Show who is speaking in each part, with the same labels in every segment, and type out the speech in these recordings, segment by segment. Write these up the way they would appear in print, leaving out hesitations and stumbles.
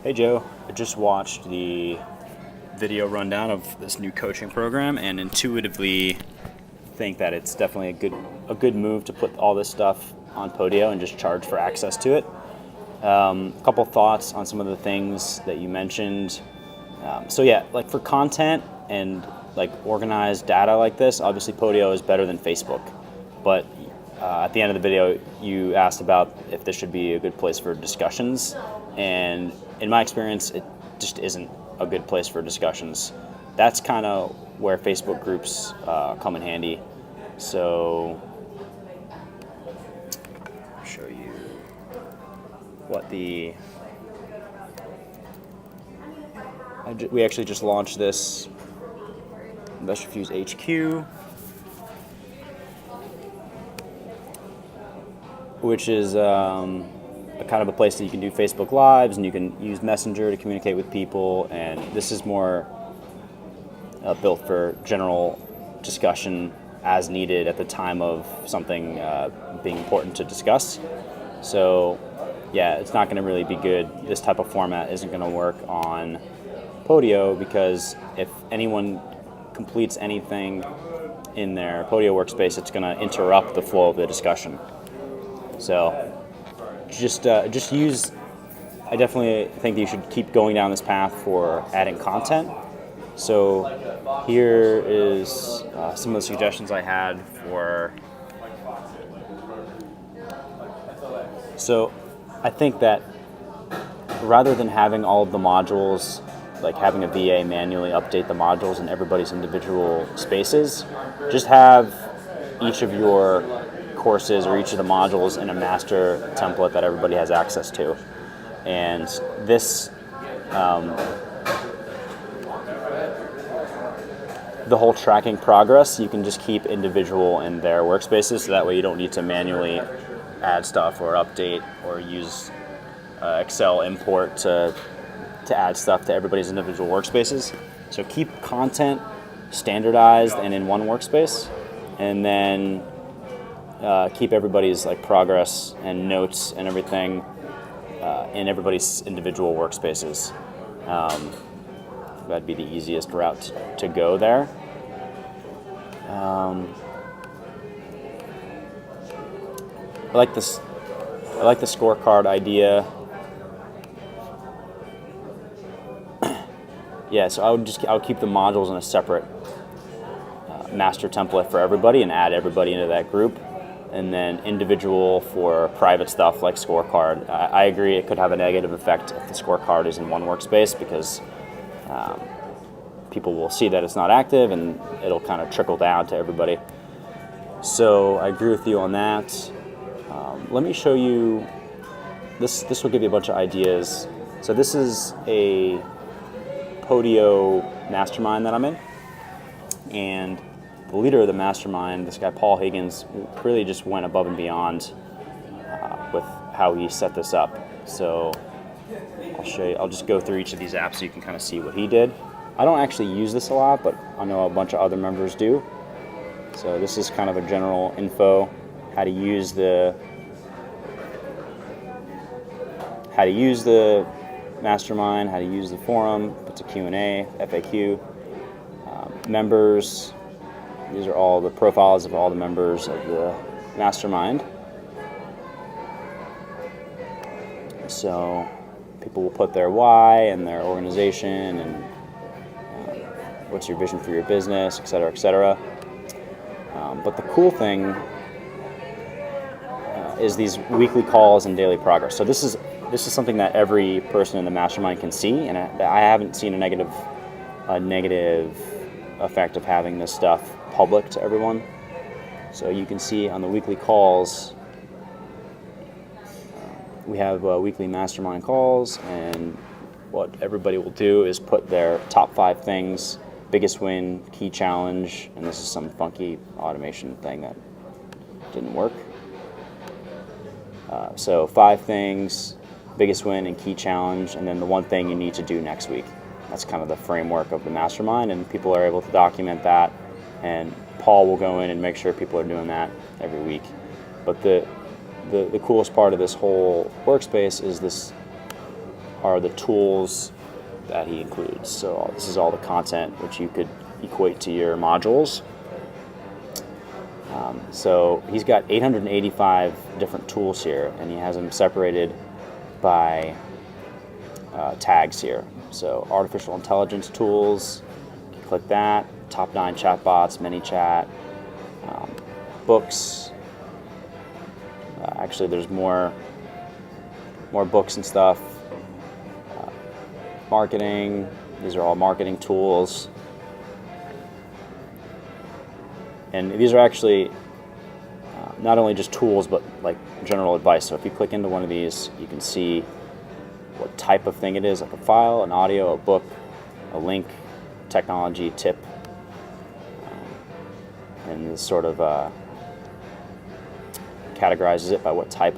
Speaker 1: Hey Joe, I just watched the video rundown of this new coaching program and intuitively think that it's definitely a good move to put all this stuff on Podio and just charge for access to it. A couple thoughts on some of the things that you mentioned. Like for content and like organized data like this, obviously Podio is better than Facebook. But at the end of the video, you asked about if this should be a good place for discussions, and in my experience, it just isn't a good place for discussions. That's kind of where Facebook groups come in handy. So, I'll show you what we actually just launched this Investor Fuse HQ, which is kind of a place that you can do Facebook Lives and you can use Messenger to communicate with people. And this is more built for general discussion as needed at the time of something being important to discuss. So, yeah, it's not going to really be good. This type of format isn't going to work on Podio because if anyone completes anything in their Podio workspace, it's going to interrupt the flow of the discussion. So just use, I definitely think that you should keep going down this path for adding content. So here is some of the suggestions I had for, so I think that rather than having all of the modules, like having a VA manually update the modules in everybody's individual spaces, just have each of your courses or each of the modules in a master template that everybody has access to. And this, the whole tracking progress, you can just keep individual in their workspaces, so that way you don't need to manually add stuff or update or use Excel import to add stuff to everybody's individual workspaces. So keep content standardized and in one workspace, and then keep everybody's like progress and notes and everything in everybody's individual workspaces. That'd be the easiest route to go there. I like the scorecard idea. Yeah, so I would keep the modules in a separate master template for everybody and add everybody into that group. And then individual for private stuff like scorecard. I agree it could have a negative effect if the scorecard is in one workspace because people will see that it's not active and it'll kind of trickle down to everybody. So I agree with you on that. Let me show you, this will give you a bunch of ideas. So this is a Podio mastermind that I'm in, and the leader of the mastermind, this guy Paul Higgins, really just went above and beyond with how he set this up. So I'll show you. I'll just go through each of these apps so you can kind of see what he did. I don't actually use this a lot, but I know a bunch of other members do. So this is kind of a general info, how to use the mastermind, how to use the forum. It's a Q&A, FAQ, members. These are all the profiles of all the members of the mastermind. So people will put their why and their organization and what's your vision for your business, et cetera, et cetera. But the cool thing is these weekly calls and daily progress. So this is something that every person in the mastermind can see, and I haven't seen a negative effect of having this stuff public to everyone. So you can see on the weekly calls, we have weekly mastermind calls, and what everybody will do is put their top 5 things, biggest win, key challenge, and this is some funky automation thing that didn't work. So 5 things, biggest win and key challenge, and then the one thing you need to do next week. That's kind of the framework of the mastermind, and people are able to document that, and Paul will go in and make sure people are doing that every week. But the coolest part of this whole workspace is this are the tools that he includes. So this is all the content which you could equate to your modules. So he's got 885 different tools here, and he has them separated by tags here. So artificial intelligence tools, you can click that. Top 9 chatbots, ManyChat, books. Actually, there's more books and stuff. Marketing. These are all marketing tools. And these are actually not only just tools, but like general advice. So if you click into one of these, you can see what type of thing it is, like a file, an audio, a book, a link, technology, tip, and this sort of categorizes it by what type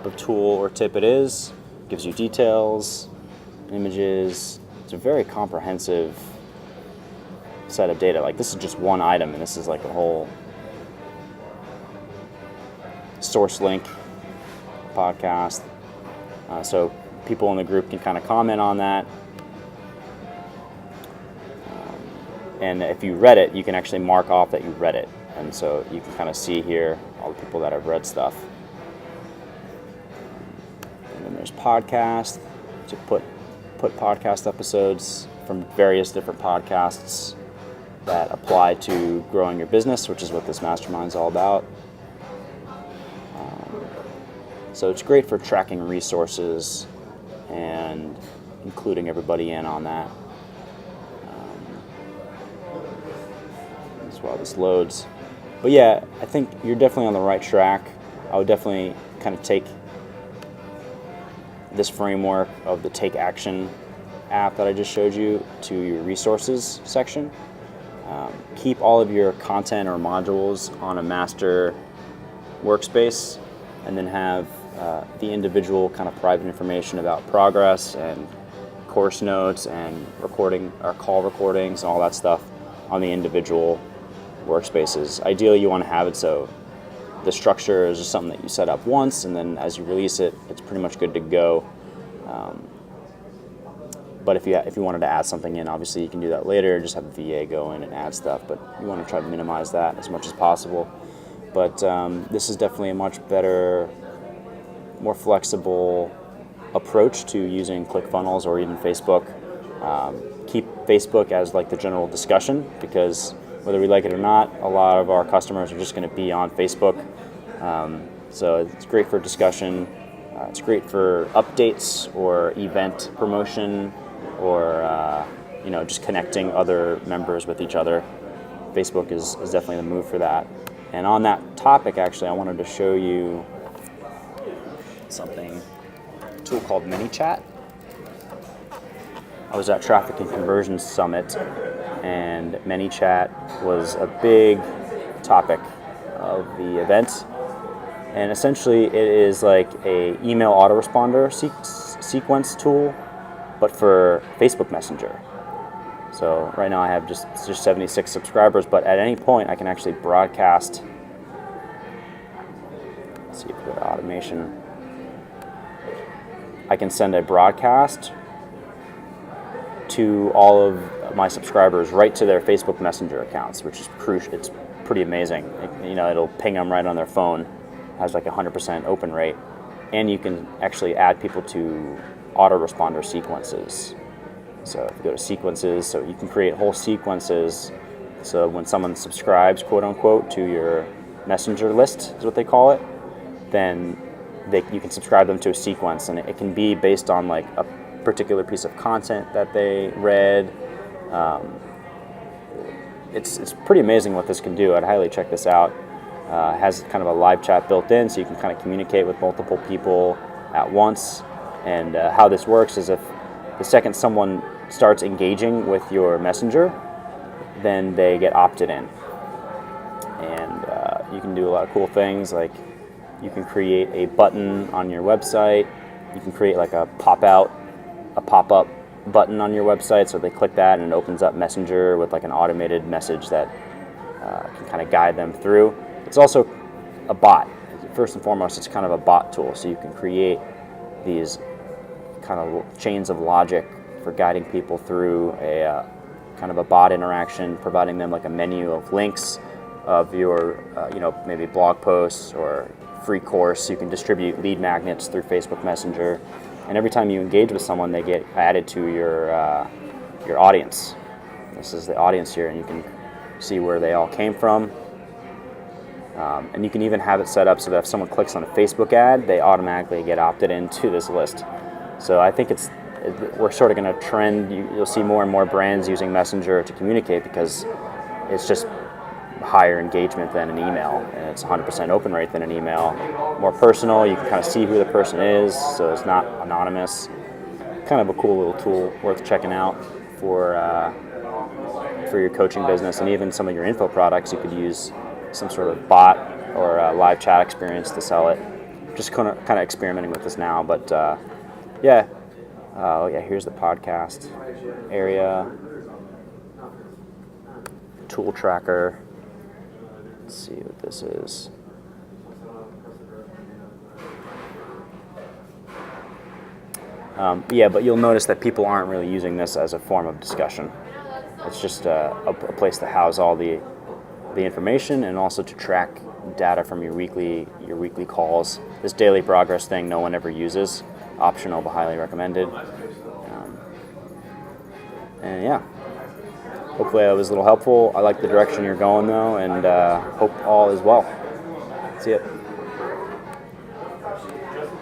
Speaker 1: of tool or tip it is. Gives you details, images. It's a very comprehensive set of data. Like, this is just one item, and this is like a whole source link podcast. So people in the group can kind of comment on that. And if you read it, you can actually mark off that you read it. And so you can kind of see here all the people that have read stuff. And then there's podcast, to put podcast episodes from various different podcasts that apply to growing your business, which is what this mastermind is all about. So it's great for tracking resources and including everybody in on that. As while this loads. But yeah, I think you're definitely on the right track. I would definitely kind of take this framework of the Take Action app that I just showed you to your resources section. Keep all of your content or modules on a master workspace, and then have the individual kind of private information about progress and course notes and recording or call recordings and all that stuff on the individual workspaces. Ideally, you want to have it so the structure is just something that you set up once, and then as you release it, it's pretty much good to go. But if you wanted to add something in, obviously you can do that later. Just have a VA go in and add stuff, but you want to try to minimize that as much as possible. But this is definitely a much better, more flexible approach to using ClickFunnels or even Facebook. Keep Facebook as like the general discussion, because whether we like it or not, a lot of our customers are just going to be on Facebook. So it's great for discussion. It's great for updates or event promotion, or just connecting other members with each other. Facebook is definitely the move for that. And on that topic, actually, I wanted to show you a tool called ManyChat. I was at Traffic and Conversion Summit, and ManyChat was a big topic of the event. And essentially, it is like a email autoresponder sequence tool, but for Facebook Messenger. So right now I have just 76 subscribers, but at any point I can actually broadcast. Let's see if we go to automation. I can send a broadcast to all of my subscribers right to their Facebook Messenger accounts, which is crucial. It's pretty amazing. It'll ping them right on their phone. It has like 100% open rate, and you can actually add people to autoresponder sequences. So if you go to sequences, so you can create whole sequences. So when someone subscribes, quote unquote, to your messenger list, is what they call it, then you can subscribe them to a sequence, and it can be based on like a particular piece of content that they read. It's pretty amazing what this can do. I'd highly check this out. It has kind of a live chat built in, so you can kind of communicate with multiple people at once. And how this works is if the second someone starts engaging with your messenger, then they get opted in. And you can do a lot of cool things, like you can create a button on your website. You can create like a pop-up button on your website, so they click that and it opens up Messenger with like an automated message that can kind of guide them through. It's also a bot. First and foremost, it's kind of a bot tool, so you can create these kind of chains of logic for guiding people through a kind of a bot interaction, providing them like a menu of links of your, maybe blog posts or free course. You can distribute lead magnets through Facebook Messenger, and every time you engage with someone, they get added to your audience. This is the audience here, and you can see where they all came from. And you can even have it set up so that if someone clicks on a Facebook ad, they automatically get opted into this list. So I think we're sort of going to trend. You'll see more and more brands using Messenger to communicate because it's just higher engagement than an email, and it's 100% open rate than an email. More personal. You can kind of see who the person is, so it's not anonymous. Kind of a cool little tool worth checking out for your coaching business, and even some of your info products. You could use some sort of bot or a live chat experience to sell it. Just kind of experimenting with this now, but here's the podcast area, tool tracker. Let's see what this is. But you'll notice that people aren't really using this as a form of discussion. It's just a place to house all the information, and also to track data from your weekly calls. This daily progress thing no one ever uses. Optional but highly recommended. Hopefully that was a little helpful. I like the direction you're going though, and hope all is well. See ya.